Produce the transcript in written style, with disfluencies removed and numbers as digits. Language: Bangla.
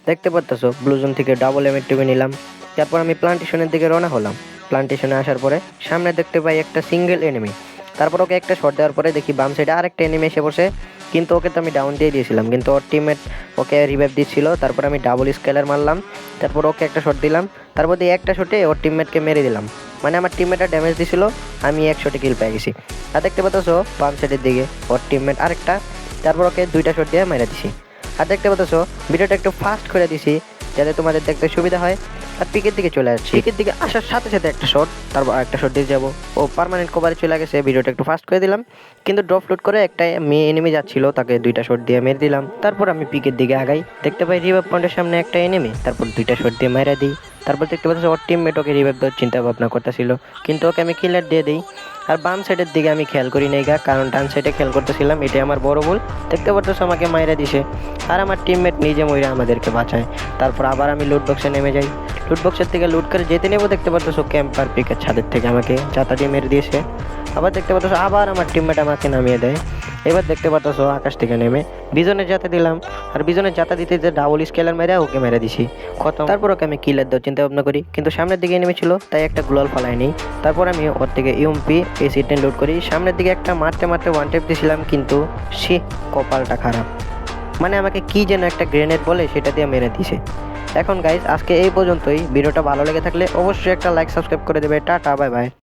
দেখতে পারতেছো ব্লু জোন থেকে ডাবল এমএটিভি নিলাম। তারপর আমি প্লান্টেশনের দিকে রওনা হলাম। প্লান্টেশনে আসার পরে সামনে দেখতে পাই একটা সিঙ্গেল এনিমি। তারপর ওকে একটা শট দেওয়ার পরে দেখি বাম সাইডে আরেকটা এনিমি এসে বসে, কিন্তু ওকে তো আমি ডাউন দিয়ে দিয়েছিলাম, কিন্তু ওর টিমমেট ওকে রিভাইভ দিচ্ছিল। তারপর আমি ডাবল স্কেলার মারলাম, তারপর ওকে একটা শট দিলাম, তারপর দিয়ে একটা শটে ওর টিমমেটকে মেরে দিলাম। মানে আমার টিমমেটটা ড্যামেজ দিছিল, আমি এক শটে কিল পেয়ে গেছি। আর দেখতে পাচ্ছ বাম সাইডের দিকে ওর টিমমেট আরেকটা, তারপর ওকে দুইটা শট দিয়ে মেরে দিছি। আর দেখতে পাচ্ছ ভিডিওটা একটু ফাস্ট করে দিছি যাতে তোমাদের দেখতে সুবিধা হয়। আর পিকের দিকে চলে আসছি, পিকের দিকে আসার সাথে সাথে একটা শট, তারপর একটা শট দিয়ে যাবো। ও পার্মানেন্ট কভারে চলে গেছে, ভিডিওটা একটু ফাস্ট করে দিলাম। কিন্তু ড্রপ লুট করে একটা মেয়ে এনিমি যাচ্ছিল, তাকে দুইটা শট দিয়ে মেরে দিলাম। তারপর আমি পিকের দিকে আগাই, দেখতে পাই রিভাইভ পয়েন্টের সামনে একটা এনিমি, তারপর দুইটা শট দিয়ে মেরে দিই। তারপর দেখতে পাচ্ছি ওর টিমমেট ওকে রিভাইভ দেওয়ার চিন্তা ভাবনা করতেছিল, কিন্তু ওকে আমি কিলার দিয়ে দিই। আর বাম সাইডের দিকে আমি খেয়াল করি নাই গা, কারণ ডান সাইডে খেয়াল করতেছিলাম, এটাই আমার বড় ভুল। দেখতে পাচ্ছ আমাকে মাইরা দিছে, আর আমার টিমমেট নিজে মইরা আমাদেরকে বাঁচায়। তারপর আবার আমি লুট বক্সে নেমে যাই, লুট বক্সের থেকে লুট করে যেতে নেবো, দেখতে পাচ্ছ ক্যাম্পার পিকের ছাদের থেকে আমাকে চাতা দিয়ে মেরে দিয়েছে। আবার দেখতে পাচ্ছ আবার আমার টিমমেট আমাকে নামিয়ে দেয়। এবার দেখতে পাচ্ছ আকাশ থেকে নেমে বিজনের জাতা দিলাম, আর বিজনের জাতা দিতে যে ডাবল স্কেলার মেরে ওকে মেরে দিছি, খতম। তারপর ওকে আমি কিলার দেওয়ার চিন্তা ভাবনা করি, কিন্তু সামনের দিকে নেমেছিল তাই একটা গ্লোয়াল ফালাই নেই। তারপর আমি ওর থেকে ইউএমপি এসিড লুট করি, সামনের দিকে একটা মারতে মারতে ওয়ান টেপ দিয়েছিলাম, কিন্তু সে কপালটা খারাপ, মানে আমাকে কি যেন একটা গ্রেনেড বলে সেটা দিয়ে মেরে দিছে। এখন গাইজ আজকে এই পর্যন্তই। ভিডিওটা ভালো লেগে থাকলে অবশ্যই একটা লাইক সাবস্ক্রাইব করে দেবে। Tata, bye bye.